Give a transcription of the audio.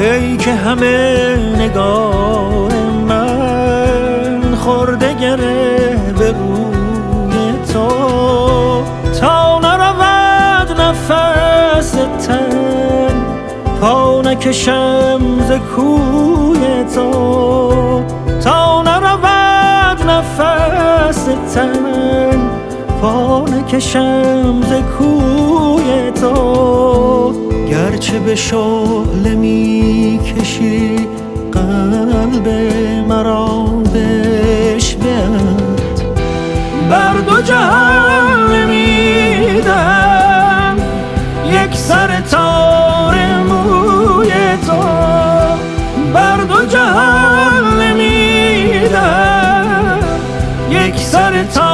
ای که همه نگاه من خورده گره به روی تو، تا نرود نفس تن پا نکشم ز کوی تو، تا نرود نفس تن پا نکشم ز کوی تو. گرچه به شعله می کشی قلب مرا بشبت، بر دو جهان نمیدم یک سر تار موی تو، بر دو جهان نمیدم یک سر تار